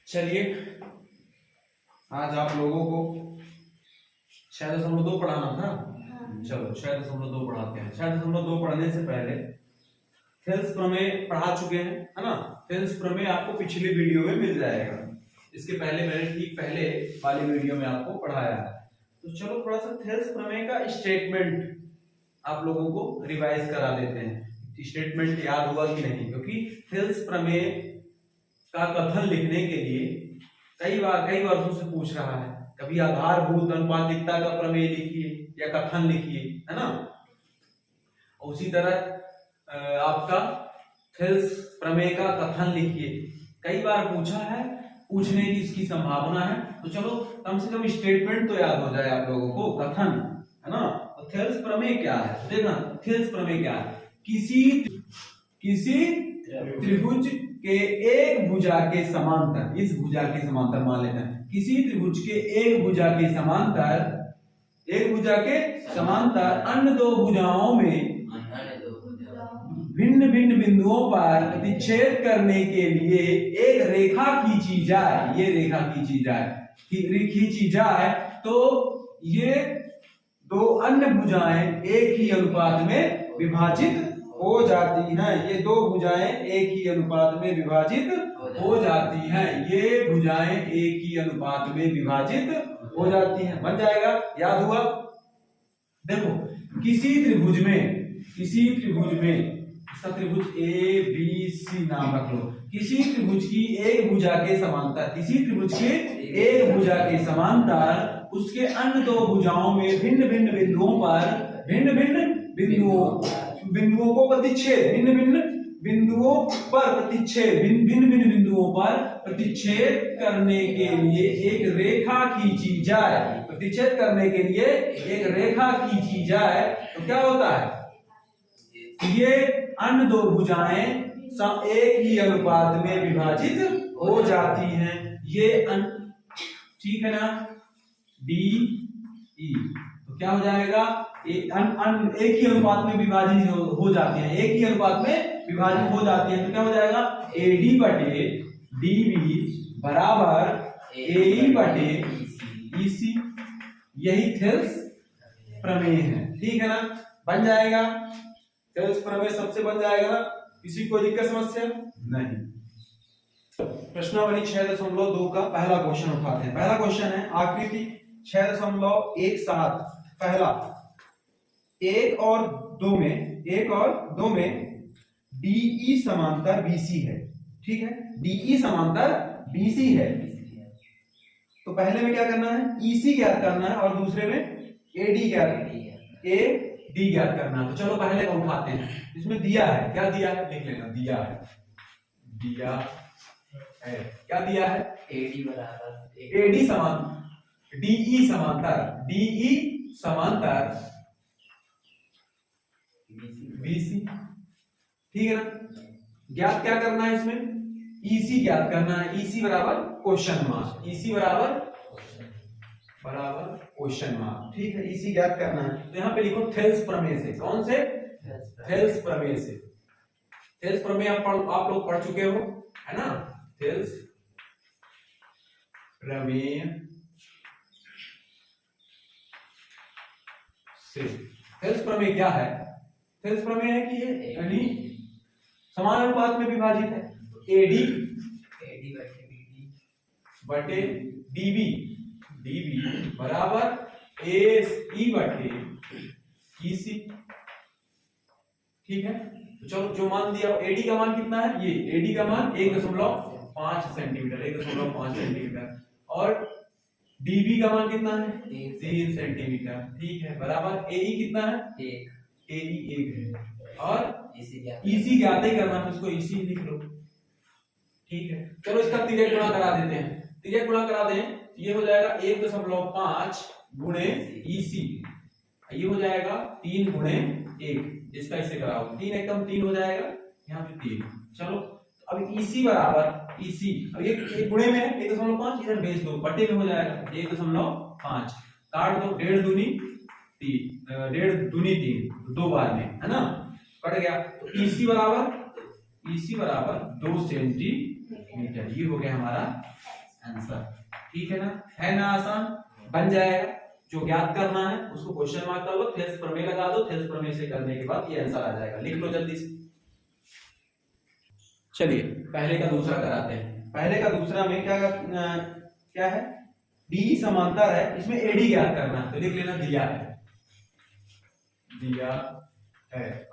चलिए आज आप लोगों को 6.2 पढ़ाना था। चलो 6.2 पढ़ाते हैं। 6.2 पढ़ने से पहले थेल्स प्रमेय पढ़ा चुके हैं, है ना। थेल्स प्रमेय आपको पिछली वीडियो में मिल जाएगा। इसके पहले मैंने ठीक पहले वाली वीडियो में आपको पढ़ाया है। तो चलो थोड़ा सा थेल्स प्रमेय का स्टेटमेंट आप लोगों को रिवाइज करा देते हैं। स्टेटमेंट याद हुआ कि नहीं, क्योंकि थेल्स प्रमेय का कथन लिखने के लिए कई वर्षों से पूछ रहा है। कभी आधारभूत अनुपातिकता का प्रमेय लिखिए या कथन लिखिए, है ना। उसी तरह आपका थेल्स प्रमेय का कथन लिखिए, कई बार पूछा है, पूछने की इसकी संभावना है। तो चलो कम से कम स्टेटमेंट तो याद हो जाए आप लोगों को, कथन, है ना। तो थेल्स प्रमेय क्या है, देखना थेल्स प्रमेय क्या है। किसी त्रिभुज के एक भुजा के समांतर, इस भुजा के समांतर मान लेते हैं, किसी त्रिभुज के एक भुजा के समांतर अन्य दो भुजाओं में भिन्न भिन्न बिंदुओं पर प्रतिच्छेद करने के लिए एक रेखा खींची जाए। ये रेखा खींची जाए तो ये दो अन्य भुजाएं एक ही अनुपात में विभाजित हो जाती हैं। ये दो भुजाएं एक ही अनुपात में विभाजित हो जाती हैं। ये भुजाएं एक ही अनुपात में विभाजित हो जाती हैं। बन जाएगा, याद हुआ। देखो किसी त्रिभुज में इसका त्रिभुज ए बी सी नाम रख लो। किसी त्रिभुज की एक भुजा के समांतर उसके अन्य दो भुजाओं में भिन्न भिन्न बिंदुओं को प्रतिच्छेद करने के लिए एक रेखा खींची जाए। तो क्या होता है, ये अन्य दो भुजाएं एक ही अनुपात में विभाजित हो जाती हैं। ये ठीक है ना, डी ई। तो क्या हो जाएगा, एक ही अनुपात में विभाजित हो जाती हैं, एक ही अनुपात में विभाजित हो जाती हैं। तो क्या हो जाएगा, एडी बटे डीबी बराबर एई बटे ईसी। यही थेल्स प्रमेय है, ठीक है ना। बन जाएगा थेल्स प्रमेय, सबसे बन जाएगा ना। किसी को दिक्कत समस्या नहीं। प्रश्नावली 6.2 का पहला क्वेश्चन उठाते हैं। पहला क्वेश्चन है आकृति 6.17 पहला, एक और दो में DE समांतर BC है, ठीक है। DE समांतर BC है। तो पहले में क्या करना है, EC ज्ञात करना है और दूसरे में AD ज्ञात करना है। तो चलो पहले को उठाते हैं। इसमें दिया है, क्या दिया है लिख लेना, दिया है क्या दिया है, AD समांतर DE समांतर BC, ठीक है ना। ज्ञात क्या करना है, इसमें EC ज्ञात करना है। EC बराबर क्वेश्चन मार्क, ठीक है। EC ज्ञात करना है। तो यहाँ पे लिखो थेल्स प्रमेय से। कौन से, थेल्स प्रमेय से। थेल्स प्रमेय आप लोग पढ़ चुके हो, है ना। थेल्स प्रमेय से। थेल्स प्रमेय क्या है, थेल्स प्रमेय है कि ये यानी समान अनुपात में विभाजित है। एडी बटे डीबी बराबर एई बटे ईसी, ठीक है। तो चलो जो मान दिया, एडी का मान कितना है, ये एडी का मान 1.5 सेंटीमीटर और डीबी का मान कितना है, 3 सेंटीमीटर, ठीक है। बराबर एई कितना है, 1 है और ईसी ज्ञात ही करना है, उसको ईसी लिख लो, ठीक है। चलो इसका तिर्यक गुणा करा देते हैं। तिर्यक गुणा करा दें, ये हो जाएगा 1.5 गुणे ईसी, ये हो जाएगा 3 गुणे 1। इसका इससे कराओ, 3 एकदम 3 हो जाएगा, यहाँ पे 3। चलो अब ईसी बराबर ईसी, अब ये गुणे में है 1.5, इधर भेज दो, बटे में हो जाएगा 1.5, काट दो, 1.5 दूनी 3, 2 बार में, है ना, कट गया। तो ईसी बराबर 2 सेंटीमीटर, ये हो गया हमारा आंसर। ठीक है ना आसान, बन जाएगा। जो ज्ञात करना है उसको क्वेश्चन मार्क कर लो, थेल्स प्रमेय लगा दो, थेल्स प्रमेय से करने के बाद ये आंसर आ जाएगा। लिख लो जल्दी से। चलिए पहले का दूसरा कराते हैं। पहले का दूसरा में क्या है, डी समांतर है, इसमें एडी ज्ञात करना है, तो लिख लेना दिया है।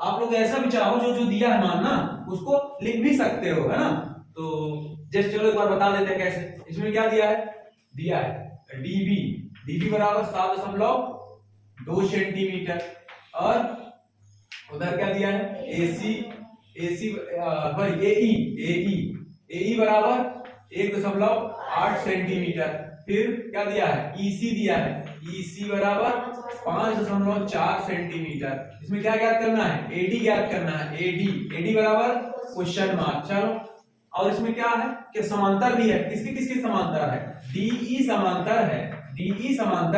आप लोग ऐसा भी चाहो जो दिया है मानना उसको लिख भी सकते हो, है ना। तो जस्ट चलो एक बार बता देते हैं कैसे। इसमें क्या दिया है डीबी बराबर 7.2 सेंटीमीटर, और उधर क्या दिया है एई बराबर 1.8 सेंटीमीटर। फिर क्या दिया है ईसी बराबर 5.4 सेंटीमीटर। इसमें क्या ज्ञात करना है, एडी ज्ञात करना है, एडी बराबर क्वेश्चन मार्क। चलो, और इसमें क्या है कि समांतर भी है, किसके समांतर है, डीई समांतर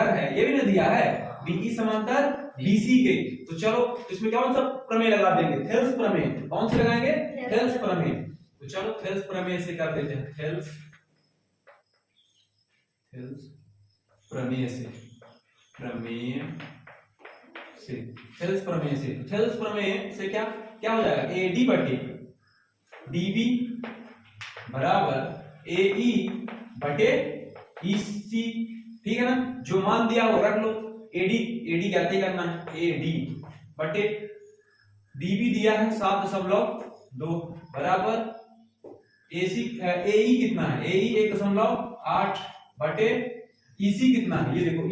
है, ये भी ना दिया है, डीई समांतर बीसी के। तो चलो इसमें कौन सा प्रमेय लगा देंगे, थेल्स प्रमेय। कौन से लगाएंगे, थेल्स प्रमेय। तो चलो थेल्स प्रमेय से कर देते हैं, थेल्स प्रमेय से क्या हो जाएगा, एडी बटे डीबी बराबर एई बटे ईसी। ठीक है ना, जो मान दिया वो रख लो। एडी कहते करना है, एडी बटे डीबी दिया है 7.2 बराबर एई कितना है, एई 1.8 बटे ईसी कितना है, ये देखो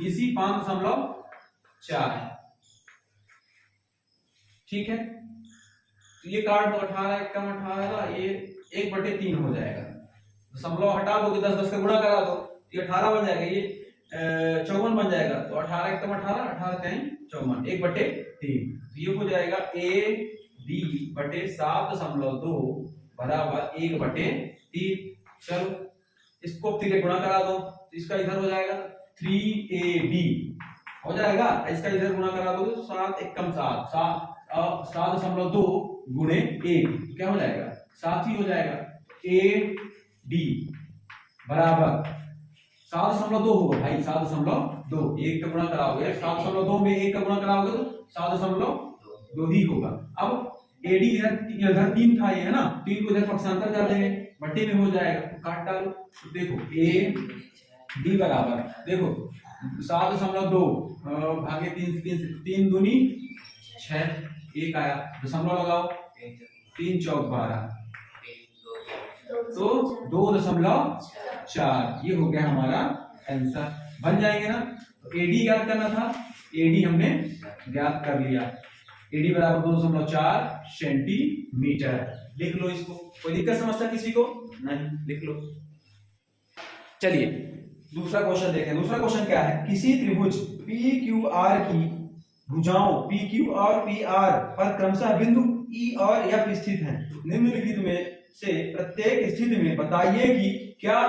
ईसी 5.4 है। ठीक है, तो ये काट दो, 18 कम 18, ये 1/3 हो जाएगा। दशमलव हटा दो, 10 से गुणा करा दो, ये 18 बन जाएगा, ये 54 बन जाएगा। तो 18 कम 18, 18 कहीं 54, 1/3। तो ये हो जाएगा ए डी बटे 7.2 बराबर 1/3। चलो इसको 3 गुणा करा दो, तो इसका इधर हो जाएगा 3ab हो जाएगा, इसका इधर गुणा करा दो 7 एकम 7.2 गुणे 1 क्या हो जाएगा, 7 ही हो जाएगा। ए डी बराबर 7.2 होगा भाई, 7.2, 1 का गुणा कराओगे 7.2 में 1 का गुणा कराओगे तो 7.2 ही होगा। अब एडी इधर 3 था, ये है ना, 3 को इधर पक्षांतर कर देंगे, बट्टे में हो जाएगा, तो काट डालो। तो देखो ए डी बराबर देखो 7.2 भागे 3 दूनी 6, 1 आया, दशमलव लगाओ, 3 चौक 12, तो 2.4, ये हो गया हमारा आंसर। बन जाएंगे ना। तो एडी ज्ञात करना था, एडी हमने ज्ञात कर लिया, एडी बराबर 2.4 सेंटीमीटर। लिख लो इसको, कोई दिक्कत समस्या किसी को नहीं, लिख लो। चलिए दूसरा क्वेश्चन देखें। दूसरा क्वेश्चन क्या है, किसी त्रिभुज PQR की भुजाओं PQ और PR पर क्रमशः बिंदु E और F स्थित हैं। निम्नलिखित में से प्रत्येक स्थिति में बताइए कि क्या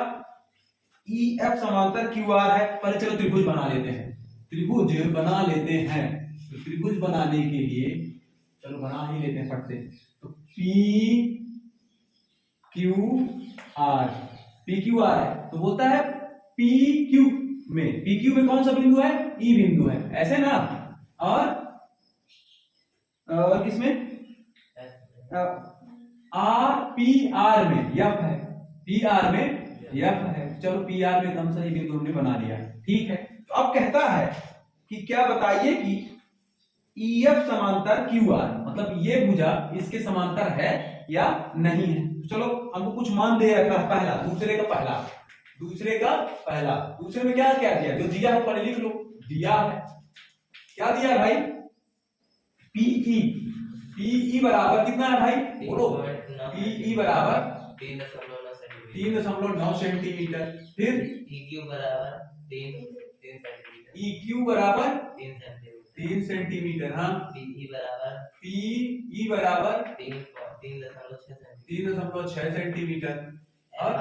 EF समांतर QR है। पहले चलो त्रिभुज बना लेते हैं, तो त्रिभुज बनाने के लिए चलो बना ही लेते हैं फट से। तो PQR है, तो बोलता है PQ में कौन सा बिंदु है, E बिंदु है, ऐसे ना। और किसमें PR में F है, PR में F है। चलो PR में कौन सा ही बिंदु हमने बना लिया, ठीक है। तो अब कहता है कि क्या बताइए कि EF समांतर QR, मतलब ये भुजा इसके समांतर है या नहीं है। तो चलो हमको कुछ मान दे रखा है, पहला दूसरे में क्या दिया, जो दिया है पहले लिख लो। दिया है, क्या दिया है भाई, PE बराबर कितना है भाई, बोलो। PE बराबर 3.9 सेंटीमीटर। फिर EQ बराबर 3 सेंटीमीटर। हाँ, PE बराबर 3.6 सेंटीमीटर। और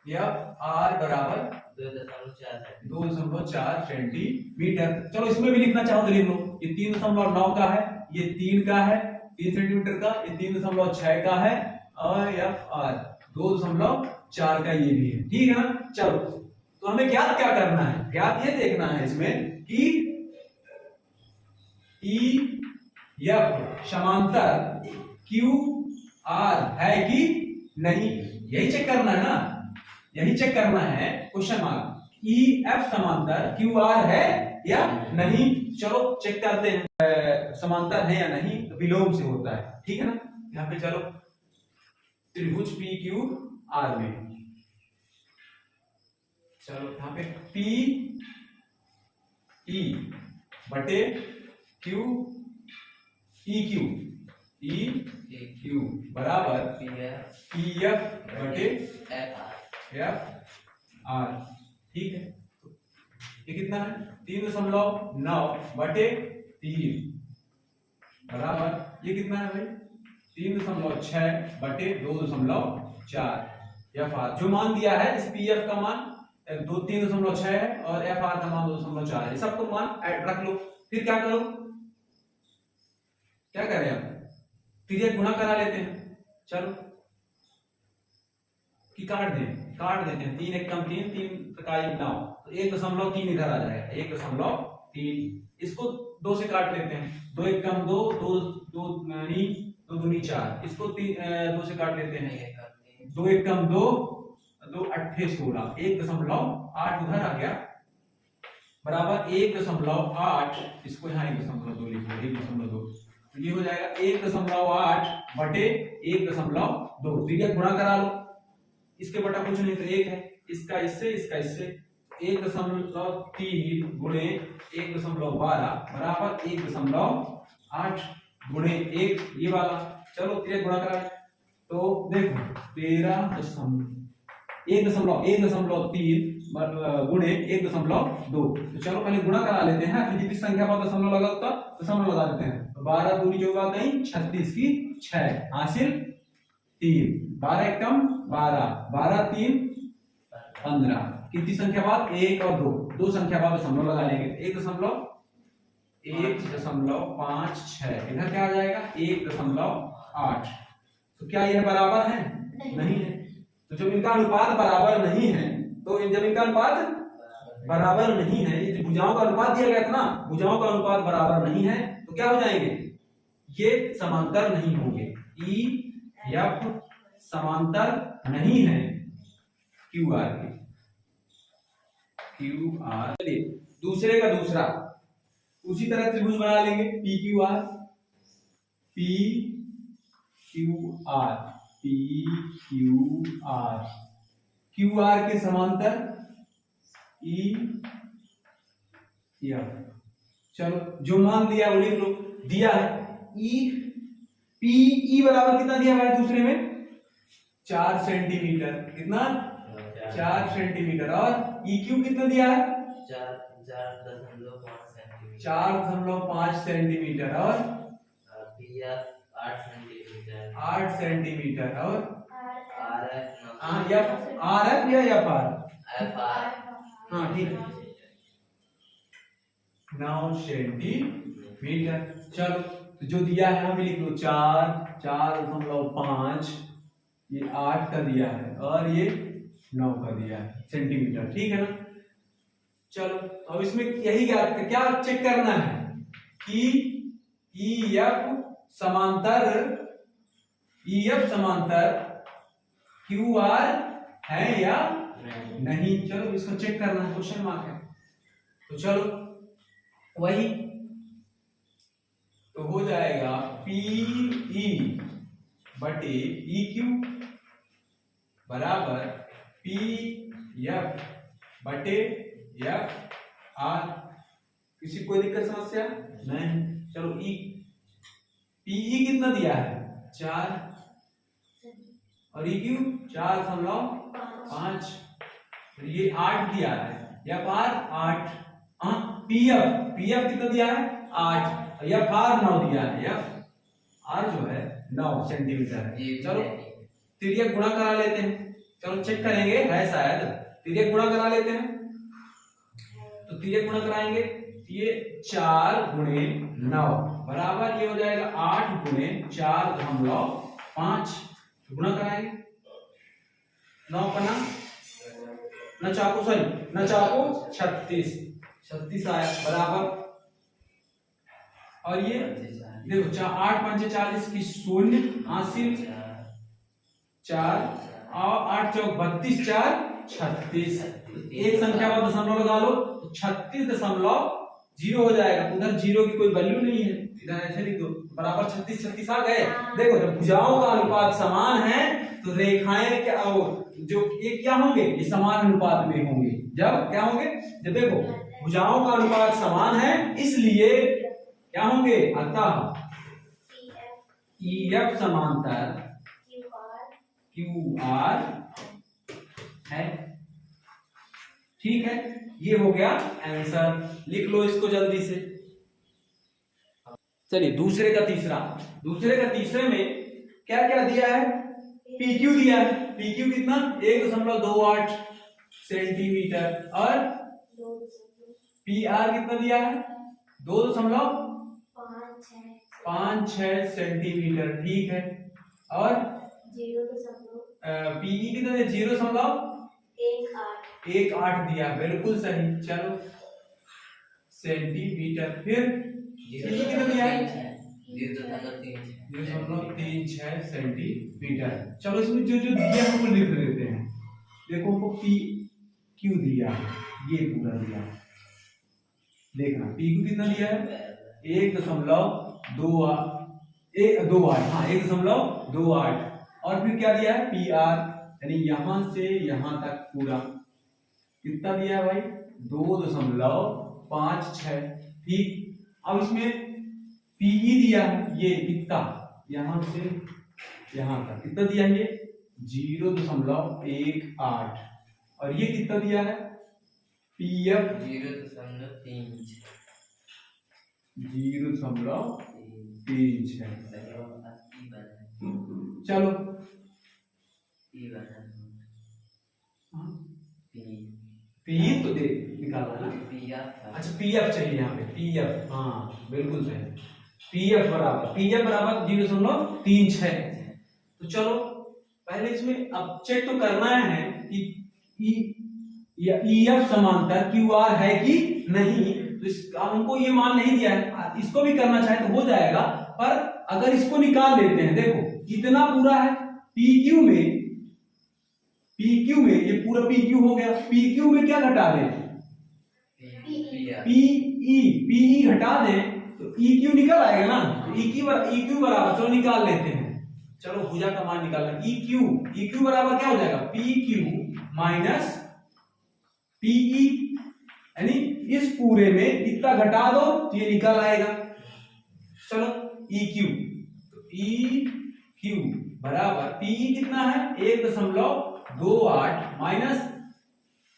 R बराबर 2.4 सेंटीमीटर। चलो इसमें भी लिखना चाहो तो लिख लो, ये 3.9 का है, ये 3 का है, 3 सेंटीमीटर का, ये 3.6 का है, और FR 2.4 का ये भी है, ठीक है ना। चलो तो हमें ज्ञात क्या करना है, ज्ञात ये देखना है इसमें कि ई एफ समांतर क्यू आर है कि नहीं, यही चेक करना है ना, यही चेक करना है क्वेश्चन मार्क, ई एफ समांतर क्यू आर है या नहीं। चलो चेक करते हैं समांतर है या नहीं, तो विलोम से होता है, ठीक है ना। यहाँ पे चलो त्रिभुज पी क्यू आर में, चलो यहाँ पे पी ई बटे क्यू ई क्यू बराबर पी एफ बटे एफ आर, ठीक है। ये कितना है 3.9 बटे 3 बराबर ये कितना है भाई 3.6 बटे 2.4 एफ आर। जो मान दिया है इस पी एफ का मान 3.6 है और एफ आर का मान 2.4 है, सबको मान रख लो। फिर क्या करो, क्या करें अब, तिर्यक गुणा करा लेते हैं, चलो कि काट देते हैं, 3 एक कम 3, 3 का 9, तो 1.3 इधर आ जाएगा, 1.3, इसको 2 से काट लेते हैं, 2 एक कम 2, 2 दूनी 4, इसको 2 से काट लेते हैं, 2 एक कम 2, 2 अट्ठे 16, 1.8 उधर आ गया बराबर 1.8, इसको यहाँ 1.2 लिख लो, 1.2, तो ये हो जाएगा 1.8 बटे 1.2, तिर्यक गुणा करा लो, इसके बटा कुछ नहीं तो 1 है, इसका इससे 1.3 गुणे 1.12 बराबर 1.8 गुणे 1 ये वाला। चलो तिर्यक गुणा करा, तो देखो 1.3 गुणे 1.2, तो चलो पहले गुणा करा लेते हैं, फिर जितनी संख्या पर दशमलव लगा होता दशमलव लगा देते हैं, तो 12 दूनी जो बात नहीं 36 की 6 हासिल 3, 12 एकम 12, 12 3 15, कितनी संख्या बाद 1 और 2 संख्या बाद दशमलव लगा लेंगे, 1.56, इधर क्या आ जाएगा 1.8, तो क्या यह बराबर है? नहीं है। तो जब इनका अनुपात बराबर नहीं है, तो जब इनका अनुपात बराबर नहीं है, ये भुजाओं का अनुपात दिया गया था ना, भुजाओं का अनुपात बराबर नहीं है, तो क्या हो जाएंगे, ये समांतर नहीं होंगे, ई एफ समांतर नहीं है क्यू आर के, क्यू आर। चलिए दूसरे का दूसरा उसी तरह त्रिभुज बना लेंगे, P Q R, P Q R, P Q R, Q R के समांतर ई एफ। चलो जो मान दिया वो लिख लो, दिया है ई पी ई बराबर कितना दिया है दूसरे में 4 सेंटीमीटर, कितना 4 सेंटीमीटर, और ई क्यू कितना दिया है 4.5 सेंटीमीटर, और पी एफ 8 सेंटीमीटर, और आर एफ आर एफ या एफ आर, हाँ ठीक है 9 सेंटीमीटर। चलो तो जो दिया है हमें लिख लो 4.5, ये 8 का दिया है और ये 9 का दिया है सेंटीमीटर, ठीक है ना। चलो अब इसमें यही क्या चेक करना है कि ई एफ समांतर क्यू आर है या नहीं। चलो इसको चेक करना है, क्वेश्चन मार्क है, तो चलो वही तो हो जाएगा पी ई बटे ई क्यू बराबर पी एफ बटे एफ आर। किसी कोई दिक्कत समस्या नहीं। चलो ई पीई कितना दिया है 4 और ई क्यू 4.5, ये 8 दिया है, एफ आर 8, पीएफ कितना दिया है 8, एफ आर 9 दिया है, एफ आर जो है 9 सेंटीमीटर है। चलो तिर्यक गुणा करा लेते हैं, चलो चेक करेंगे है शायद, तिर्यक गुणा करा लेते हैं, तो तिर्यक गुणा कराएंगे, ये 4 गुणे 9 बराबर ये हो जाएगा 8 गुणे 4.5, गुणा कराएंगे 9 पना न चाकू, सॉरी न चाकू 36 आया बराबर। और ये देखो 8 पंचे 40 की शून्य हासिल 4 और 8 चौक 32 4 36। एक संख्या का दशमलव लगा लो तो 36.0 हो जाएगा। उधर जीरो की कोई वैल्यू नहीं है, इधर ऐसे लिख दो बराबर 36 आ गए। देखो जब भुजाओं का अनुपात समान है तो रेखाएं क्या जो ये क्या होंगे, ये समान अनुपात में होंगे। जब क्या होंगे, जब देखो भुजाओं का अनुपात समान है इसलिए क्या होंगे, अतः EF समांतर QR है। ठीक है, ये हो गया आंसर। लिख लो इसको जल्दी से। चलिए दूसरे का तीसरे में क्या क्या दिया है, PQ दिया है। PQ कितना 1.28 सेंटीमीटर और PR कितना दिया है 2.56 सेंटीमीटर। ठीक है, और PE कितना दिया 0.18 दिया, बिल्कुल सही। चलो सेंटीमीटर। फिर कितना दिया है 0.36 सेंटीमीटर। चलो इसमें जो जो दिया है वो लिख लेते हैं। देखो हमको PQ दिया है, ये पूरा दिया है, देखना PQ कितना दिया है 1.28। और फिर क्या दिया है PR, यानी यहां से यहां तक पूरा कितना दिया है भाई 2.56। ठीक, अब इसमें PE दिया है, ये कितना यहां से यहां तक कितना दिया है ये 0.18। और ये कितना दिया है PF 0.36। चलो PE तो दे निकाला ना, अच्छा PF चाहिए यहाँ पे, PF हाँ बिल्कुल सही। PF बराबर 0.36। तो चलो पहले इसमें अब चेक तो करना है कि EF समांतर QR है कि नहीं। तो हमको ये मान नहीं दिया है, इसको भी करना चाहे तो हो जाएगा, पर अगर इसको निकाल लेते हैं, देखो इतना पूरा है PQ में ये पूरा PQ हो गया। PQ में क्या घटा दें PE घटा दें तो EQ निकल आएगा ना। तो EQ बराबर, चलो निकाल लेते हैं। चलो भुजा का मान निकालना, EQ बराबर क्या हो जाएगा PQ माइनस PE, यानी इस पूरे में इतना घटा दो तो ये निकल आएगा। चलो EQ बराबर PE कितना है 1.28 माइनस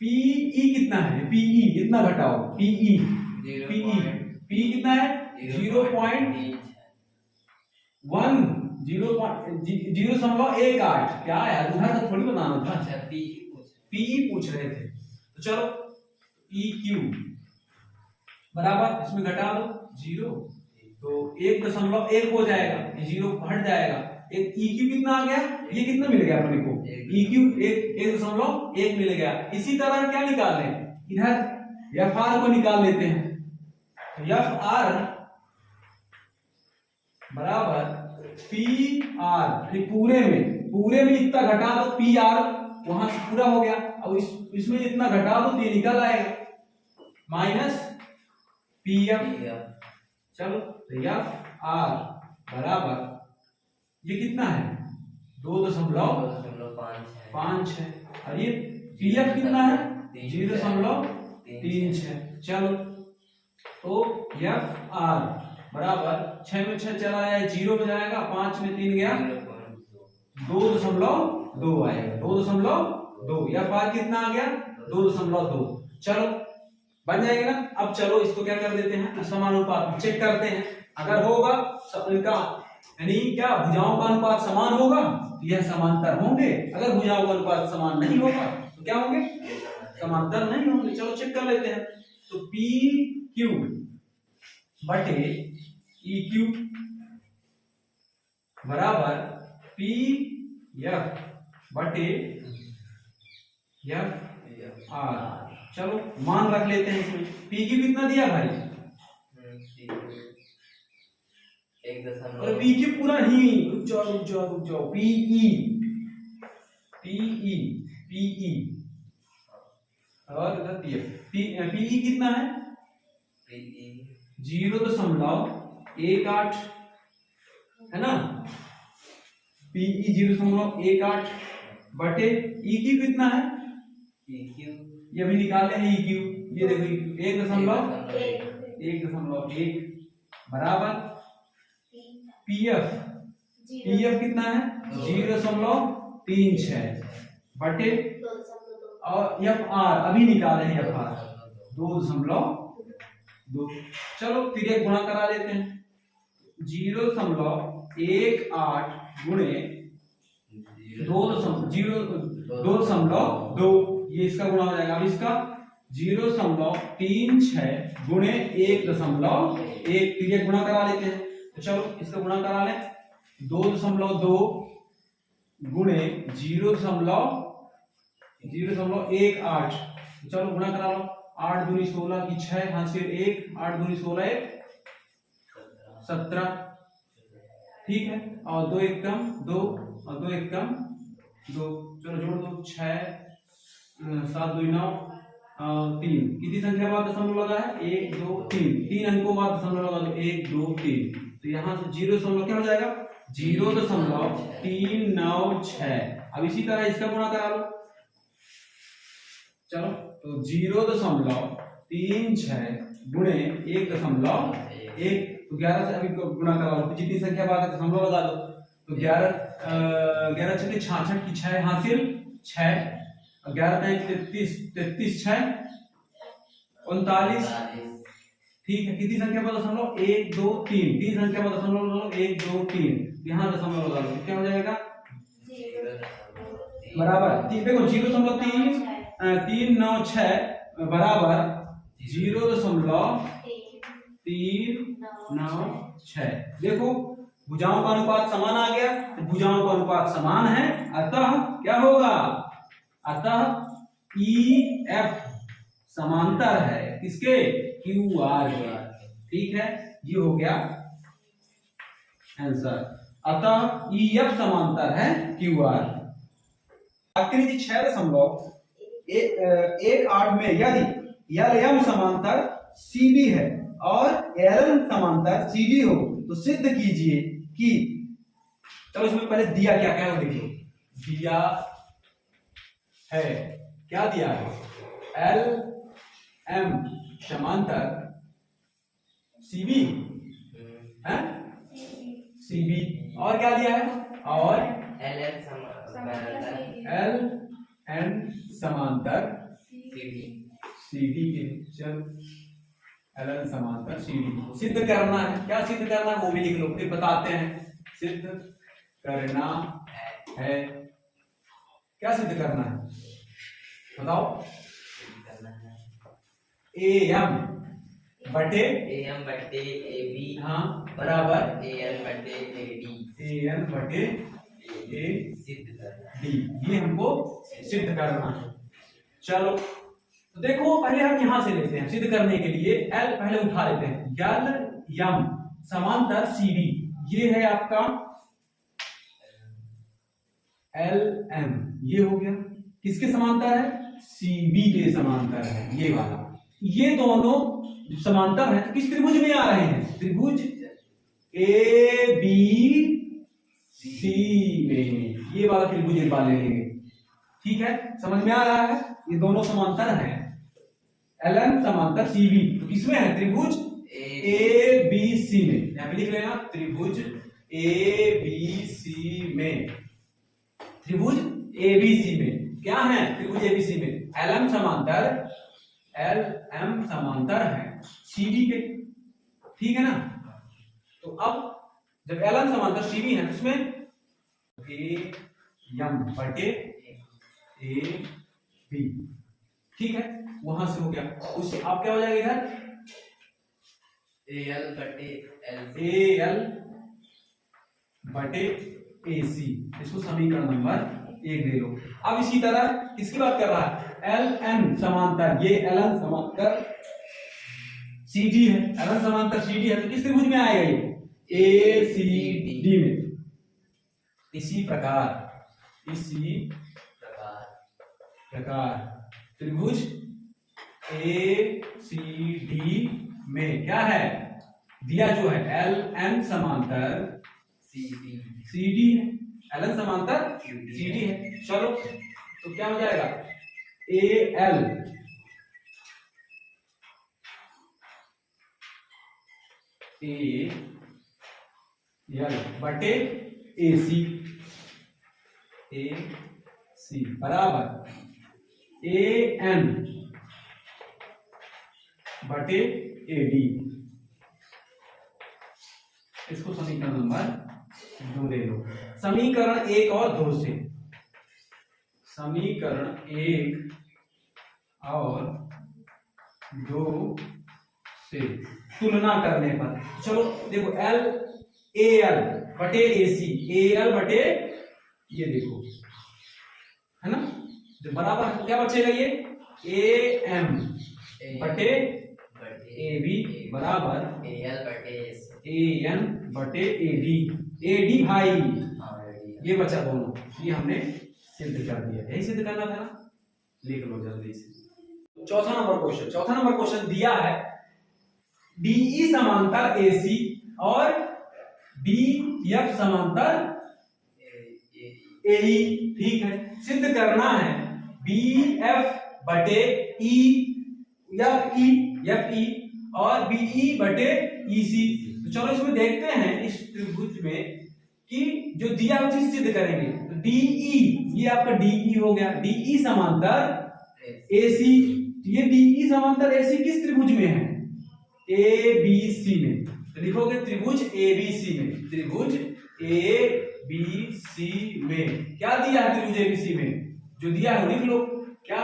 PE कितना है, PE इतना घटाओ PE कितना है 0.18। क्या यार उधर का थोड़ी बताना था, PE पूछ रहे थे। तो चलो EQ बराबर इसमें घटा दो 0 तो 1.1 हो जाएगा, ये 0 हट जाएगा। एक EQ कितना आ गया, ये कितना मिल गया अपने को EQ 1.1 मिल गया। इसी तरह क्या निकाल लें, इधर FR को निकाल लेते हैं। तो FR बराबर PR, पूरे में इतना घटा दो, PR वहां से पूरा हो गया। अब इसमें जितना घटा दो तो ये निकल आएगा माइनस PF। चलो तो FR बराबर ये कितना है 2.5 है और ये PF कितना है 0.36। चलो तो FR बराबर 6 में 6 चला जाए 0 में जाएगा, 5 में 3 गया 2.2 आएगा, 2.2। FR कितना आ गया 2.2। चलो बन जाएगा ना। अब चलो इसको क्या कर देते हैं, समानुपात चेक करते हैं। अगर होगा इनका यानी क्या भुजाओं का अनुपात समान होगा तो यह समांतर होंगे, अगर भुजाओं का अनुपात समान नहीं होगा तो क्या होंगे, समांतर नहीं होंगे। चलो चेक कर लेते हैं। तो PQ बटे EQ बराबर PF बटे एफ आर। चलो मान रख लेते हैं इसमें। पी क्यू कितना दिया भाई? 1.0 और पी क्यू पूरा नहीं, रुक जाओ, पीई और इधर दिया पीई कितना है? 0.18 है ना। पीई 0.18 बटे ई क्यू कितना है? ये भी निकाले हैं ई क्यू, ये देखो 1.1 बराबर पीएफ कितना है? 0.36 बटे और एफ आर अभी निकाले हैं, एफ आर 2.2। चलो फिर एक गुणा करा लेते हैं। 0.18 गुणे 2.2, ये इसका गुणा हो जाएगा। अब इसका 0.36 गुणे 1.1, फिर एक गुणा करा लेते हैं। तो चलो इसका गुणा करा लें। 2.2 गुणे 0.18, चलो गुणा करा लो। 8 दूनी 16 की 6 हासिल 1, 8 दूनी 16 1 17, ठीक है। और 2 एक कम 2 और 2 एक कम 2, चलो जोड़ दो। 6 7 2 9 3, कितनी संख्या बाद दशमलव लगा है? 1 2 3, 3 अंकों बाद दशमलव लगा दो। 1 2 3, तो यहाँ से 0. क्या हो जाएगा? 0.396। अब इसी तरह इसका गुणा करा लो। चलो तो 0.36 गुणे 1.1, तो 11 से अभी गुणा करा लो। जितनी संख्या बाद दशमलव लगा दो। तो 11 छक्के 66 की 6 हासिल 6, 11 33 33 6 39, ठीक है। कितनी संख्या पर दशमलव? 1 2 3, 3 संख्या पर दशमलव लगा लो। 1 2 3, यहाँ दशमलव लगा लो। क्या हो जाएगा? बराबर देखो 0.396 बराबर 0.396। देखो भुजाओं का अनुपात समान आ गया, तो भुजाओं का अनुपात समान है, अतः क्या होगा? अतः ई एफ समांतर है किसके? क्यू आर के, ठीक है। ये हो गया आंसर। अतः ई एफ समांतर है क्यू आर। आकृति 6.18 में यदि एल एम समांतर सीबी है और एल एन समांतर सीडी हो तो सिद्ध कीजिए कि, चलो इसमें पहले दिया क्या क्या है वो देखिए। दिया है, क्या दिया है? एल एम समांतर सीबी है, सीबी, और क्या दिया है? और एल एन समांतर सीडी के, चल एल एन समांतर सीडी सिद्ध करना है। क्या सिद्ध करना है वो भी लिख लो, फिर बताते हैं। सिद्ध करना है, क्या सिद्ध करना है बताओ? ए एम बटे ए बी, हाँ, बराबर ए एन बटे ए डी, ये हमको सिद्ध करना है। चलो तो देखो पहले हम यहां से लेते हैं। सिद्ध करने के लिए एल पहले उठा लेते हैं। एल एम समांतर सीडी, ये है आपका एल एम, ये हो गया। किसके समांतर है? सीबी के समांतर है, ये वाला। ये दोनों समांतर है तो किस त्रिभुज में आ रहे हैं? त्रिभुज ए बी सी में, ये वाला त्रिभुज एक बार ले लेंगे, ठीक है। समझ में आ रहा है? ये दोनों समांतर हैं। एल एम समांतर सीबी तो किसमें है? त्रिभुज ए बी सी में। यहां पे लिख लेना त्रिभुज ए बी सी में, त्रिभुज एबीसी में। क्या है? त्रिभुज एबीसी में एल एम समांतर है सीडी के, ठीक है ना। तो अब जब एल एम समांतर सीडी है उसमें ए एम बटे ए बी, ठीक है। वहां से हो गया, उससे अब क्या हो जाएगा इधर? ए एल बटे ए सी, इसको समीकरण नंबर 1 दे लो। अब इसी तरह किसकी बात कर रहा है? LN समांतर, ये LN समांतर CD है, LN समांतर CD है, तो किस त्रिभुज में आएगा ये? ACD में। इसी प्रकार त्रिभुज ACD में क्या है दिया, जो है LN समांतर CD है, LN समांतर CD है। चलो तो क्या हो जाएगा? AL बटे AC बराबर AN बटे AD। इसको समीकरण नंबर 2 ले लो। समीकरण 1 और 2 से, समीकरण 1 और 2 से तुलना करने पर, चलो देखो AL बटे AC, AL बटे ये देखो है ना, जो बराबर क्या बचेगा ये AM बटे AB बराबर AN बटे AD भाई ये बचा दोनों, ये हमने सिद्ध कर दिया। यही सिद्ध करना था ना, लिख लो जल्दी से। चौथा नंबर क्वेश्चन दिया है DE समांतर AC और DF समांतर AE। ठीक है, सिद्ध करना है BF बटे FE और BE बटे EC। तो चलो इसमें देखते हैं इस त्रिभुज में कि जो दिया वो चीज सिद्ध करेंगे। तो DE, ये आपका DE हो गया, DE समांतर AC। ये DE समांतर AC किस त्रिभुज में है? ABC में। तो लिखोगे त्रिभुज ABC में, त्रिभुज ABC में क्या दिया है? त्रिभुज ABC में जो दिया है लिख लो, क्या?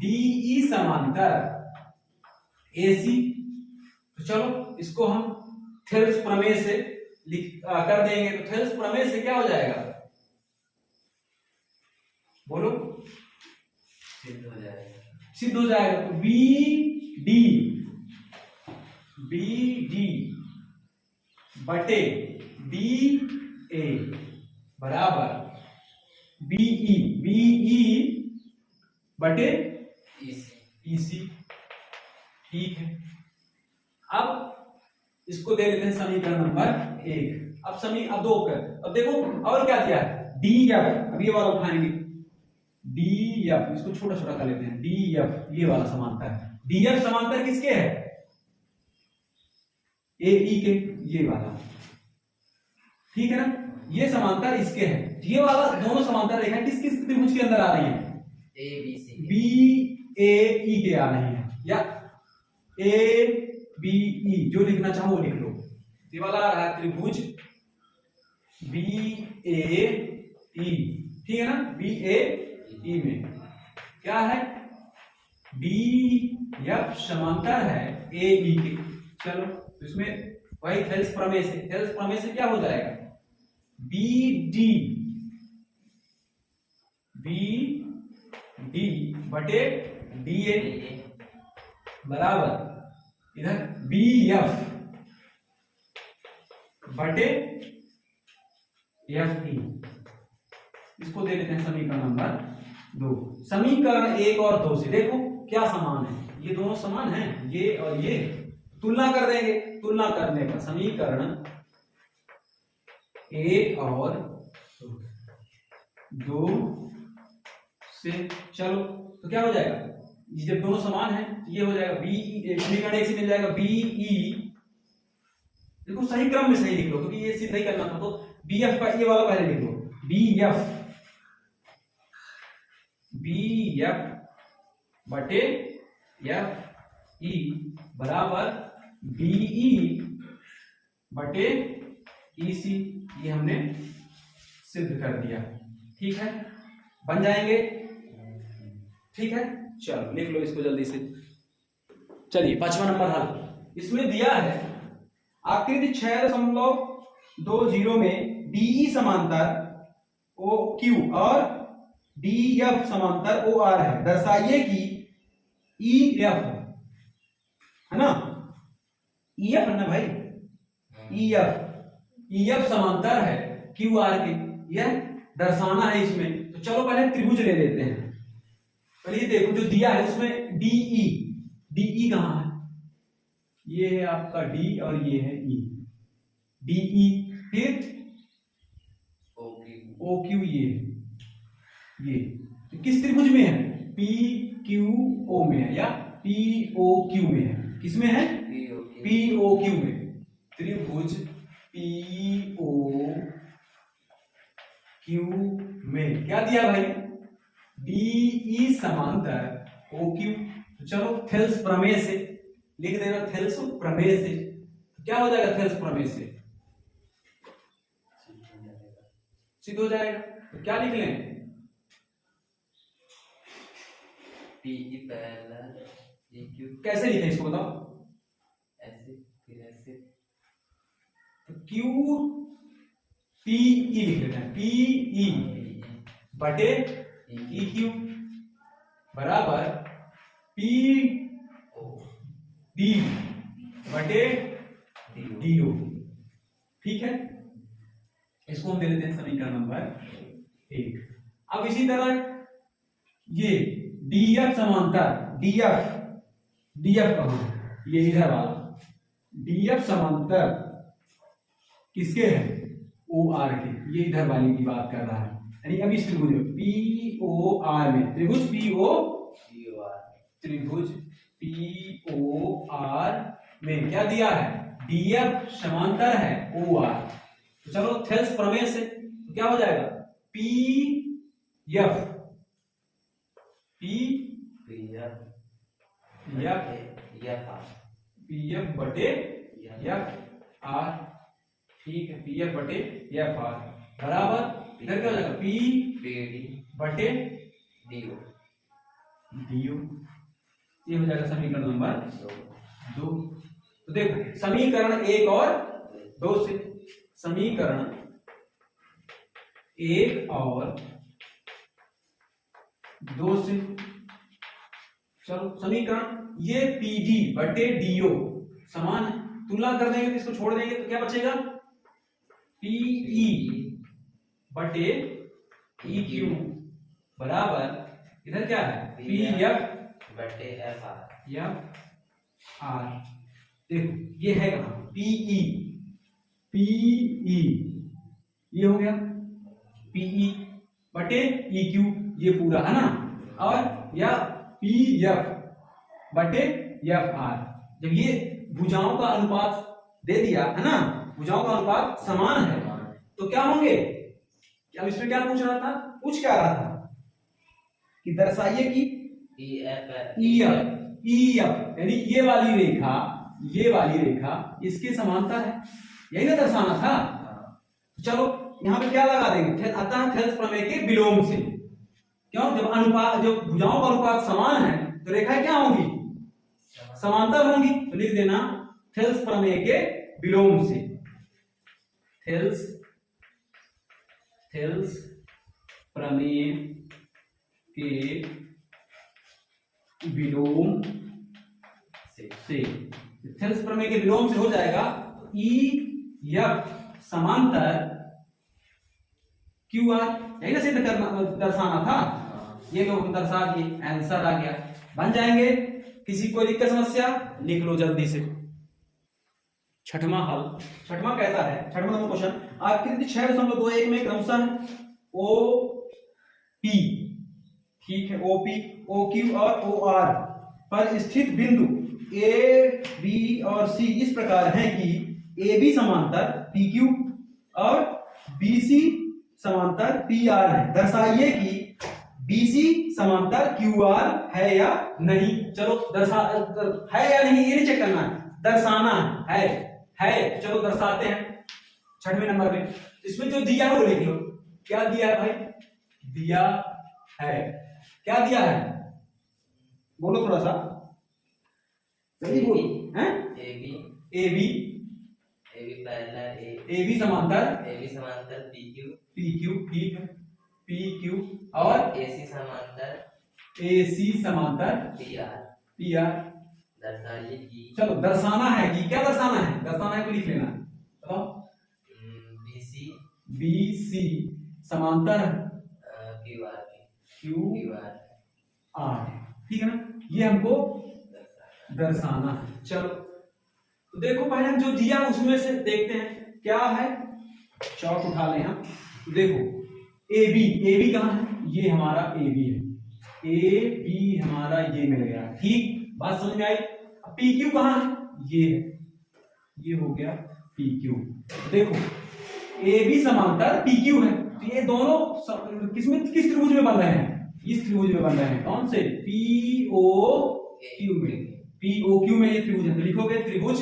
DE समांतर AC। तो चलो इसको हम थेल्स प्रमेय से कर देंगे। तो थेल्स प्रमेय से क्या हो जाएगा? बोलो। सिद्ध हो जाएगा। तो BD बटे BA बराबर BE बटे EC। ठीक है, अब इसको दे लेते हैं समीकरण नंबर 1। अब 2 कर, अब देखो और क्या दिया है? DF, अब ये वाला उठाएंगे, DF इसको छोटा छोटा कर लेते हैं। DF ये वाला समांतर है। DF समांतर किसके है? AE के, ये वाला। ठीक है ना, ये समांतर इसके है। ये वाला दोनों समांतर देखा किस किस त्रिभुज के अंदर आ रही है? BAE के आ रही है, या ABE जो लिखना चाहो वो लिख लो। ये वाला आ रहा है त्रिभुज BAE। ठीक है ना, BAE में क्या है? DF समांतर है AE के। चलो इसमें वही थेल्स प्रमेय से क्या हो जाएगा? BD बटे DA बराबर इधर BF बटे FE। इसको दे देते हैं समीकरण नंबर 2। समीकरण 1 और 2 से देखो क्या समान है, ये दोनों समान हैं, ये और ये। तुलना कर देंगे, तुलना करने पर समीकरण 1 और 2 से, चलो तो क्या हो जाएगा? जब दोनों समान है तो ये हो जाएगा BE, समीकरण 1 से मिल जाएगा BE। देखो सही क्रम में सही लिख लो, क्योंकि ये सिद्ध नहीं करना था। तो BF का ये वाला पहले लिख लो, BF बटे FE बराबर BE बटे EC। ये हमने सिद्ध कर दिया। ठीक है, बन जाएंगे। ठीक है, चलो लिख लो इसको जल्दी से। चलिए 5वां नंबर हल। इसमें दिया है आकृति 6.20 में DE समांतर OQ और डी एफ समांतर ओ आर है, दर्शाइए कि ई एफ है ना, ई एफ है ना भाई, ई एफ समांतर है क्यू आर के, यह दर्शाना है इसमें। तो चलो पहले त्रिभुज ले लेते हैं। पहले ये देखो जो दिया है उसमें डीई कहां है, ये है आपका डी और ये है ई, डीई, फिर ओ क्यू, ये तो किस त्रिभुज में है, पी क्यू ओ में है या पी ओ क्यू में है, किसमें है, पी ओ क्यू में, त्रिभुज पी ओ क्यू में क्या दिया भाई, डीई समांतर ओ क्यू। तो चलो थेल्स प्रमेय से लिख देना, थेल्स प्रमेय से तो क्या हो जाएगा, थेल्स प्रमेय से सिद्ध हो जाएगा। तो क्या लिख लें, पीई पहला ई क्यू, कैसे लिखें इसको बताओ, ऐसे फिर ऐसे, तो क्यू पीई लिख लेते हैं, पीई बटे ई क्यू बराबर पी डी बटे डी ओ, ठीक है। इसको हम दे लेते हैं समीकरण नंबर 1। अब इसी तरह ये डीएफ समांतर, डीएफ कहां है, ये इधर वाला डीएफ समांतर किसके है, ओ आर के, ये इधर वाली की बात कर रहा है, यानी अब इस त्रिभुज पी ओ आर में, त्रिभुज पी ओ आर में क्या दिया है, डीएफ समांतर है ओ आर। तो चलो थेल्स प्रमेय से तो क्या हो जाएगा, पी एफ बटे एफ आर, ठीक है, पी एफ बटे एफ आर बराबर इधर क्या हो जाएगा, पी बटे डी ओ, ये हो जाएगा समीकरण नंबर 2। तो देखो समीकरण 1 और 2 से, समीकरण 1 और 2 से, चलो समीकरण ये पीडी बटे डीओ समान है, तुलना कर देंगे तो इसको छोड़ देंगे तो क्या बचेगा, पीई बटे ई क्यू बराबर इधर क्या है, पी एफ बटे एफ आर। देखो ये है कहां, पीई ये हो गया, पीई बटे ई क्यू ये पूरा है ना, और या पी एफ बटे एफ आर। जब ये भुजाओं का अनुपात दे दिया है ना, भुजाओं का अनुपात समान है तो क्या होंगे, अब इसमें क्या पूछ रहा था, पूछ क्या रहा था कि दर्शाइए कि ई एफ यानी ये वाली रेखा इसके समांतर है, यही ना दर्शाना था। चलो यहाँ पे क्या लगा देंगे, अतः थेल्स प्रमेय के विलोम से, क्यों, जब अनुपात, जब भुजाओं का अनुपात समान है तो रेखाएं क्या होंगी, समांतर होंगी। तो लिख देना थेल्स प्रमेय के विलोम से, थेल्स प्रमेय के विलोम से, थेल्स प्रमेय के विलोम से हो जाएगा, तो ई एफ समांतर क्यू आर, यही ना सिद्ध करना, दर्शाना था, ये तो हम दर्शा दिए, आंसर आ गया, बन जाएंगे। किसी को दिक्कत समस्या लिख लो जल्दी से। छठवां हल, छठवां कहता है, छठवां नंबर क्वेश्चन, आकृति 6.21 में क्रमशः ओ पी, ठीक है, ओपी, ओ क्यू और ओ आर पर स्थित बिंदु ए बी और सी इस प्रकार हैं कि ए बी समांतर पी क्यू और बी सी समांतर पी आर है, दर्शाइए कि बीसी समांतर क्यू आर है या नहीं। चलो है या नहीं ये नहीं चेक करना है, दर्शाना है, चलो दर्शाते हैं। छठवें नंबर में इसमें जो दिया है वो लिख लो, क्या दिया है भाई, दिया है, क्या दिया है, बोलो थोड़ा सा जल्दी बोलो, हैं, ए बी पहला ए बी समांतर पी क्यू, ठीक है, पी क्यू और AC समांतर AC समांतर PR पी आर। दर्शाइए कि चलो दर्शाना है कि क्या दर्शाना है, दर्शाना है को लिख लेना, बताओ। BC BC समांतर QR QR, ठीक है ना, ये हमको दर्शाना है। चलो तो देखो पहले हम जो दिया उसमें से देखते हैं क्या है। चौक उठा लें हम, देखो AB कहाँ है, ये हमारा AB है, AB हमारा ये मिल गया, ठीक, बात समझ में आई। अब PQ कहाँ है, ये है, ये हो गया PQ। देखो AB समांतर PQ है, तो ये दोनों किस त्रिभुज में बन रहे हैं, इस त्रिभुज में बन रहे हैं, कौन से, POQ में, POQ में ये त्रिभुज है, तो लिखोगे त्रिभुज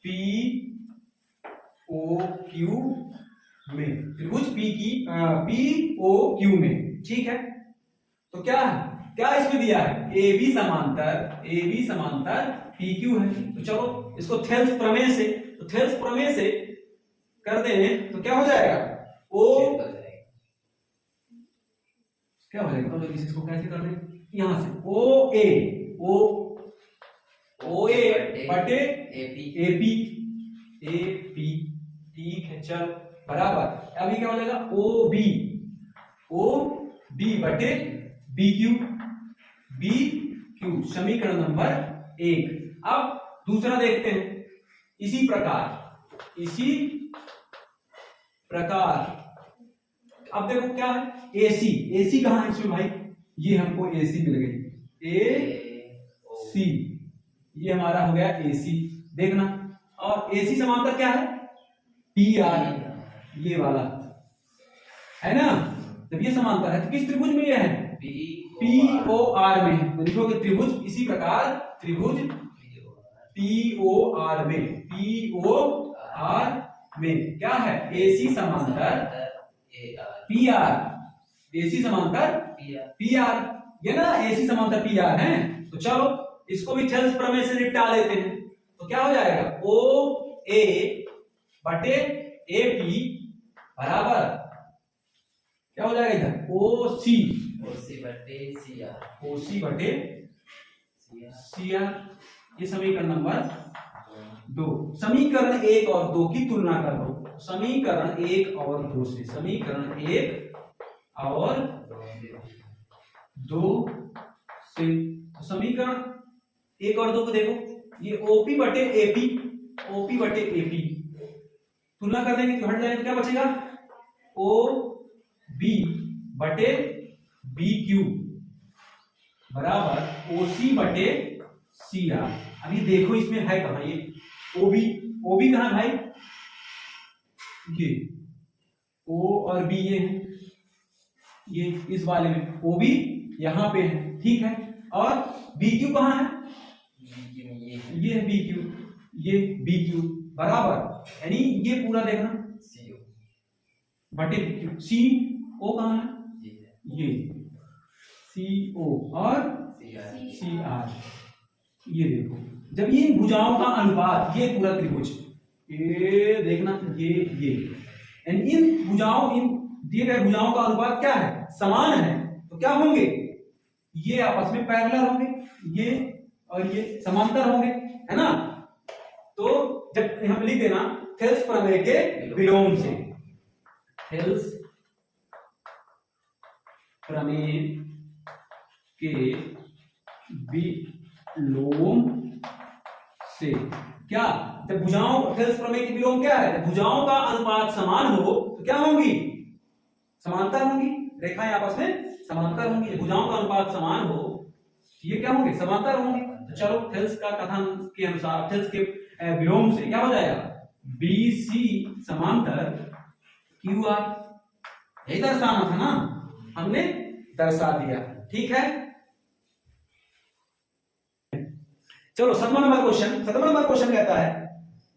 POQ में, त्रिभुज POQ में, ठीक है। तो क्या इसमें दिया है, AB समांतर PQ है। तो चलो इसको थेल्स प्रमेय से, तो थेल्स प्रमेय से कर दें तो क्या हो जाएगा, क्या हो जाएगा, तो इसको कैसे कर दें, यहां से OA बटे AP, ठीक है, चल बराबर, अभी क्या हो जाएगा OB बटे BQ, समीकरण नंबर 1। अब दूसरा देखते हैं, इसी प्रकार अब देखो क्या है, AC कहां है इसमें भाई, ये हमको AC मिल गई, AC, ये हमारा हो गया AC, देखना। और AC समांतर क्या है, PR, ये वाला है ना, जब ये समांतर है तो किस त्रिभुज में ये है, POR में, तो लिखोगे त्रिभुज, इसी प्रकार त्रिभुज POR में क्या है, AC समांतर PR, AC समांतर PR, ये ना AC समांतर PR है। तो चलो इसको भी थेल्स प्रमेय से निपटा लेते हैं, तो क्या हो जाएगा, OA बटे AP बराबर क्या हो जाएगा इधर, OC बटे CR, ये समीकरण नंबर 2। समीकरण 1 और 2 की तुलना कर लो, समीकरण 1 और 2 से, समीकरण 1 और 2 से, समीकरण 1 और 2 को देखो, ये OP बटे AP तुलना कर देंगे तो हट जाएगा, क्या बचेगा, OB बटे BQ बराबर OC बटे CR। अभी देखो इसमें है कहां ये OB कहां भाई, ये O और B ये है, ये इस वाले में OB यहां पे है, ठीक है, और BQ कहां है, ये है BQ, ये BQ बराबर, यानी ये पूरा देखना बटे BQ, CO कहां है, ये CO और CR, ये देखो, जब इन भुजाओं का अनुपात, ये पूरा त्रिभुज, ये देखना, ये यानी इन भुजाओं, इन दिए गए भुजाओं का अनुपात क्या है, समान है, तो क्या होंगे, ये आपस में पैरेलल होंगे, ये और ये समांतर होंगे, है ना। तो जब हम लिख देना थेल्स प्रमेय के विलोम से, थेल्स प्रमेय के विलोम से, क्या, जब भुजाओं, थेल्स प्रमेय के विलोम क्या है, भुजाओं का अनुपात समान हो तो क्या होंगी, समांतर होंगी, रेखाएं आपस में समांतर होंगी, भुजाओं का अनुपात समान हो ये क्या होंगे, समांतर होंगे। तो चलो थेल्स का कथन के अनुसार, थेल्स के विलोम से क्या हो जाएगा, BC समांतर QR, यही दर्शाना था ना, हमने दर्शा दिया, ठीक है। चलो 7वां नंबर क्वेश्चन कहता है,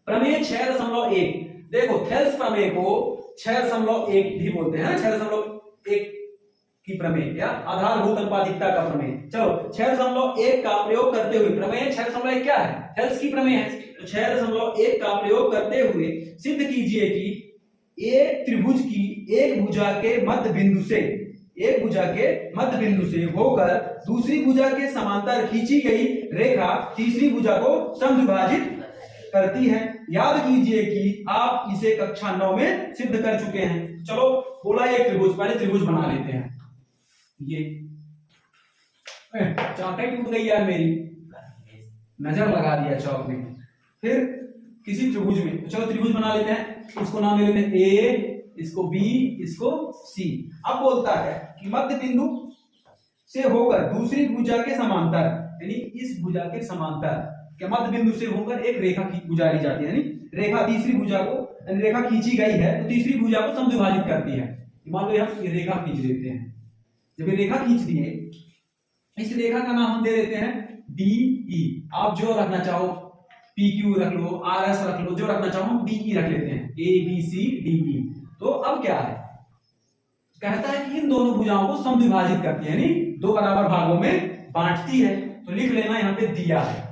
प्रमेय 6.1, देखो थेल्स प्रमेय को 6.1 भी बोलते हैं, 6.1 की प्रमेय या आधारभूत अनुपातिकता का प्रमेय। चलो 6.1 का प्रयोग करते हुए, प्रमेय 6.1 क्या है, थेल्स की प्रमेय है, तो 6.1 का प्रयोग करते हुए सिद्ध कीजिए कि एक त्रिभुज की एक भुजा के मध्य बिंदु से होकर दूसरी भुजा के समांतर खींची गई रेखा तीसरी भुजा को समद्विभाजित करती है। याद कीजिए कि आप इसे कक्षा 9 में सिद्ध कर चुके हैं। चलो बोला एक त्रिभुज, पहले त्रिभुज बना लेते हैं। ये चाका टूट गई यार मेरी, नजर लगा दिया चौक ने। फिर किसी त्रिभुज में, तो चलो त्रिभुज बना लेते हैं। इसको नाम ले लेते हैं ए, इसको बी, इसको सी। अब बोलता है कि मध्य बिंदु से होकर दूसरी भुजा के समांतर, यानी इस भुजा के समांतर के मध्य बिंदु से होकर एक रेखा गुजारी जाती है, यानी रेखा तीसरी भुजा को, यानी रेखा खींची गई है तो तीसरी भुजा को समद्विभाजित करती है। मान लो हम ये रेखा खींच देते हैं। जब ये रेखा खींच दिए, इस रेखा का नाम हम दे देते हैं डी ई। आप जो रखना चाहो, पी क्यू रख लो, आर एस रख लो, जो रखना चाहो हम डी ई रख लेते हैं, A B C D E. तो अब क्या है, कहता है कि इन दोनों भुजाओं को समद्विभाजित करती है, यानी दो बराबर भागों में बांटती है। तो लिख लेना यहाँ पे दिया है,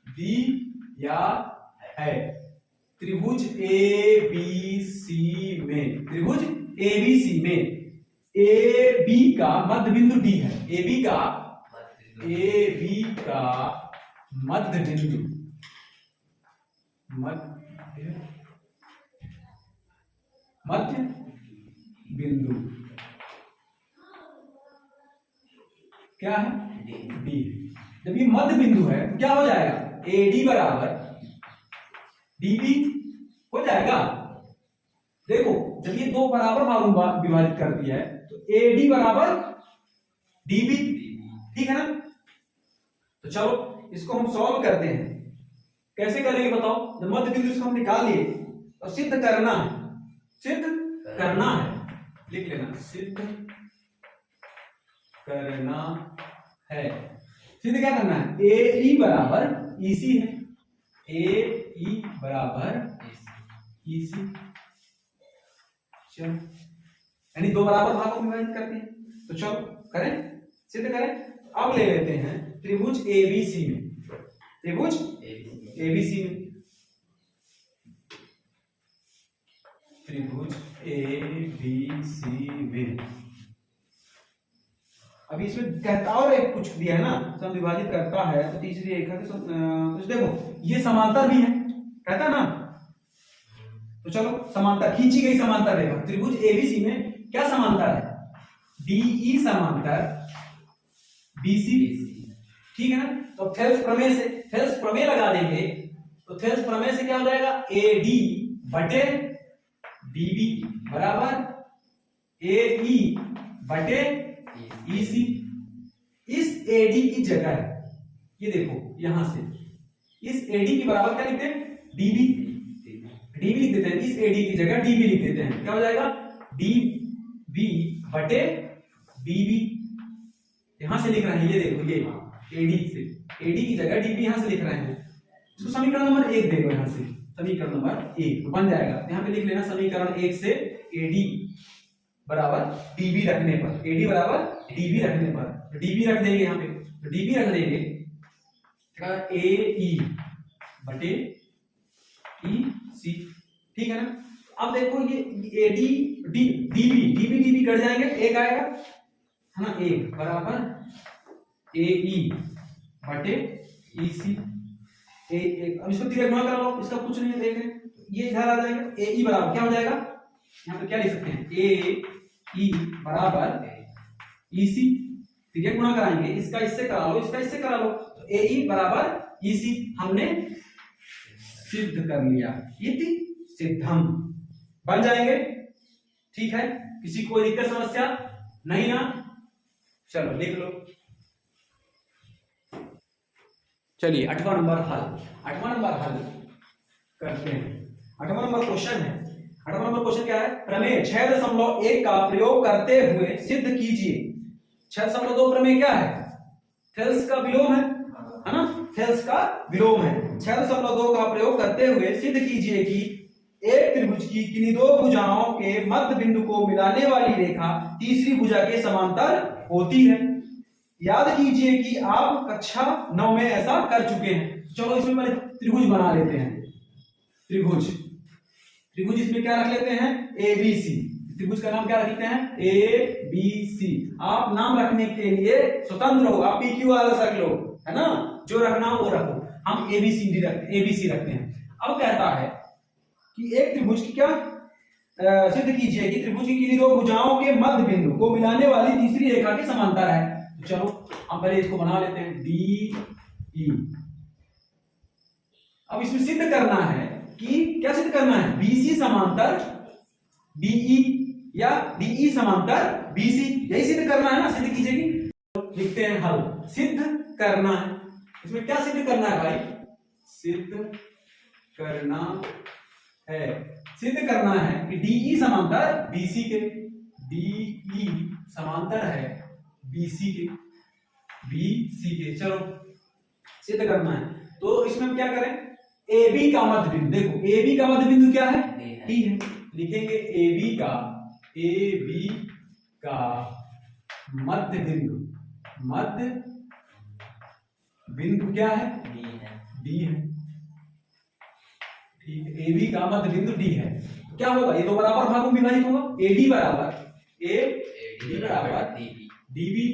दिया है त्रिभुज ए बी सी में, त्रिभुज ए बी सी में ए बी का मध्य बिंदु डी है, ए बी का मध्य बिंदु, मध्य बिंदु क्या है, डी। जब ये मध्य बिंदु है तो क्या हो जाएगा, ए डी बराबर डी बी हो जाएगा। देखो जब ये दो बराबर भागों में विभाजित करती है तो ए डी बराबर डी बी, ठीक है ना। तो चलो इसको हम सॉल्व करते हैं। कैसे करेंगे बताओ। जब मध्य बिंदु से हम निकाल लिए तो सिद्ध करना है, सिद्ध करना है, लिख लेना सिद्ध करना है। सिद्ध क्या करना है, ए ई बराबर ई सी है, ए ई बराबर ई सी। चलो यानी दो बराबर भागों में विभाजित करते हैं। तो चलो करें, सिद्ध करें। अब ले लेते हैं त्रिभुज ए बी सी में, त्रिभुज ए बी सी में, त्रिभुज ए बी सी में। अभी इसमें कहता और एक कुछ दिया है ना, समद्विभाजित करता है तो तीसरी रेखा के तो देखो ये समांतर भी है, कहता ना। तो चलो समांतर, खींची गई समांतर रेखा त्रिभुज एबीसी में क्या समांतर है, डीई समांतर बीसी, ठीक है ना। तो थेल्स प्रमेय से, थेल्स प्रमेय लगा देंगे तो थेल्स प्रमेय से क्या हो जाएगा, ए डी बटे डीबी बराबर ए ई बटे ई सी। इस एडी की जगह ये देखो यहां से इस एडी की बराबर क्या लिखते हैं, डीबी, डीबी लिख देते हैं। इस एडी की जगह डीबी लिख देते हैं, क्या हो जाएगा, डी बी बटे डीबी। यहां से लिख रहे हैं, ये देखो ये एडी से, एडी की जगह डीबी यहां से लिख रहे हैं। इसको समीकरण नंबर 1 देखो, यहां से समीकरण नंबर 1 तो बन जाएगा। यहां पे लिख लेना समीकरण 1 से एडी बराबर डीबी रखने पर, एडी बराबर डीबी रखने पर, तो डीबी रख देंगे यहां पे, तो डीबी रख देंगे ए ई बटे ई सी, ठीक है ना। अब देखो ये AD D DB, DB DB कट जाएंगे, एक आएगा है ना, एक बराबर ए ई बटे ई सी। अब इसको तिरक गुणा करा लो, इसका कुछ नहीं है, देख रहे ये इधर आ जाएगा, ए ई बराबर क्या हो जाएगा, यहाँ पे क्या लिख सकते हैं, ए ई बराबर ई सी। तिरक गुणा कराएंगे, इसका इससे करा लो, इसका इससे करा लो, तो ए ई बराबर ई सी हमने सिद्ध कर लिया। इति सिद्धम बन जाएंगे, ठीक है। किसी कोई दिक्कत समस्या नहीं ना, चलो लिख लो। चलिए 8वां नंबर हल, 8वां नंबर हल करते हैं। 8वां नंबर क्वेश्चन है, 8वां नंबर क्वेश्चन क्या है, प्रमेय 6.1 का प्रयोग करते हुए सिद्ध कीजिए। 6.2 प्रमेय क्या है, थेल्स का विलोम है ना, थेल्स का विलोम है। 6.2 का प्रयोग करते हुए सिद्ध कीजिए कि एक त्रिभुज की किन्हीं दो भुजाओं के मध्य बिंदु को मिलाने वाली रेखा तीसरी भुजा के समांतर होती है। याद कीजिए कि आप कक्षा 9 में ऐसा कर चुके हैं। चलो इसमें पहले त्रिभुज बना लेते हैं। त्रिभुज, त्रिभुज इसमें क्या रख लेते हैं, एबीसी, त्रिभुज का नाम क्या रखते हैं? A B C. आप नाम रखने के लिए स्वतंत्र हो, आप पी क्यू आर रख लो, है ना, जो रखना हो वो रखो। हम एबीसी रखते हैं। अब कहता है कि एक त्रिभुज की क्या सिद्ध कीजिए कि त्रिभुज की किन्हीं दो भुजाओं के मध्य बिंदु को मिलाने वाली तीसरी रेखा की समांतर है। तो चलो हम पहले इसको बना लेते हैं, डी ई। अब इसमें सिद्ध करना है कि क्या सिद्ध करना है? बीसी समांतर बीई या डीई समांतर बीसी, यही सिद्ध करना है ना। सिद्ध कीजिए कि लिखते हैं हल। सिद्ध करना है, इसमें क्या सिद्ध करना है भाई? सिद्ध करना है, सिद्ध करना है कि डीई समांतर बीसी के, डीई समांतर है बीसी के, बीसी के। चलो सिद्ध करना है, तो इसमें हम क्या करें? ए बी का मध्य बिंदु, देखो ए बी का मध्य बिंदु क्या है? डी है। लिखेंगे ए बी का मध्य बिंदु, मध्य बिंदु क्या है? डी है। ठीक है, ए बी का मध्य बिंदु डी है। क्या होगा? ये तो बराबर भागों में विभाजित होगा। ए डी बराबर ए डी बराबर डी बी,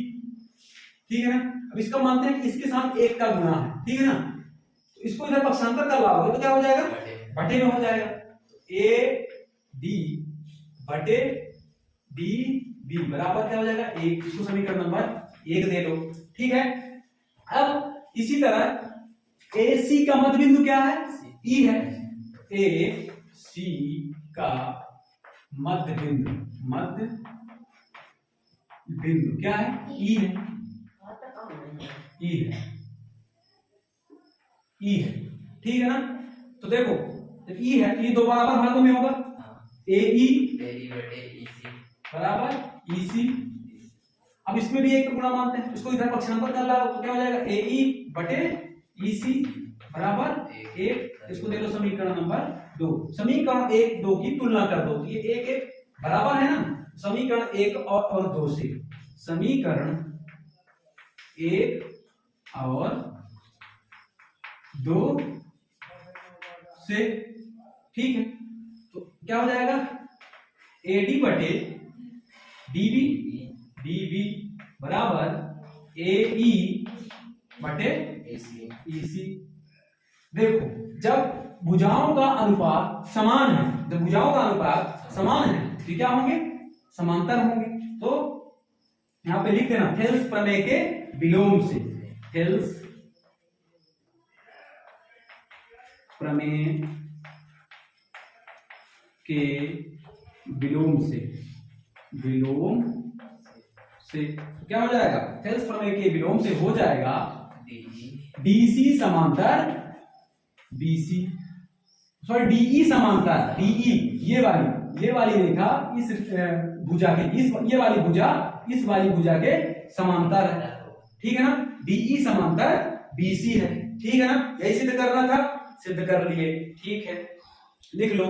ठीक है ना। अब इसका मानते हैं कि इसके साथ एक का गुणा है, ठीक है ना। तो इसको इधर पक्षांतर कर लाओगे तो क्या हो जाएगा? बटे में हो जाएगा। ए डी बटे डी बी बराबर क्या हो जाएगा? एक। इसको समीकरण नंबर 1 दे लो, ठीक है। अब इसी तरह ए सी का मध्य बिंदु क्या है? ई है। ए सी का मध्य बिंदु, मध्य बिंदु क्या है? ई है, ई है, ई है, ठीक है ना। तो देखो जब ई है तो ये दो बराबर भागों में होगा। ए ई बराबर ई सी। अब इसमें भी एक गुणा मानते हैं, इसको इधर पक्षांतर कर लाओ तो क्या हो जाएगा? ए ई बटे ई सी बराबर 1। इसको दे दो समीकरण नंबर 2। समीकरण 1 2 की तुलना कर दो, ये 1 1 बराबर है ना। समीकरण 1 और 2 से, समीकरण 1 और 2 से, ठीक है। तो क्या हो जाएगा? ए डी बटे डीबी, डीबी बराबर ए ई बटे ई सी। देखो जब भुजाओं का अनुपात समान है, जब भुजाओं का अनुपात समान है तो क्या होंगे? समांतर होंगे। तो यहां पे लिख देना थेल्स प्रमेय के विलोम से, थेल्स प्रमेय के विलोम से, विलोम से क्या हो जाएगा? थेल्स प्रमेय के विलोम से हो जाएगा डीसी समांतर बीसी, सॉरी डीई समांतर डीई, ये वाली रेखा इस भुजा के, इस ये वाली भुजा इस वाली भुजा के समांतर है, ठीक है ना। डीई समांतर बीसी है, ठीक है ना। यही सिद्ध करना था, सिद्ध कर लिए, ठीक है। लिख लो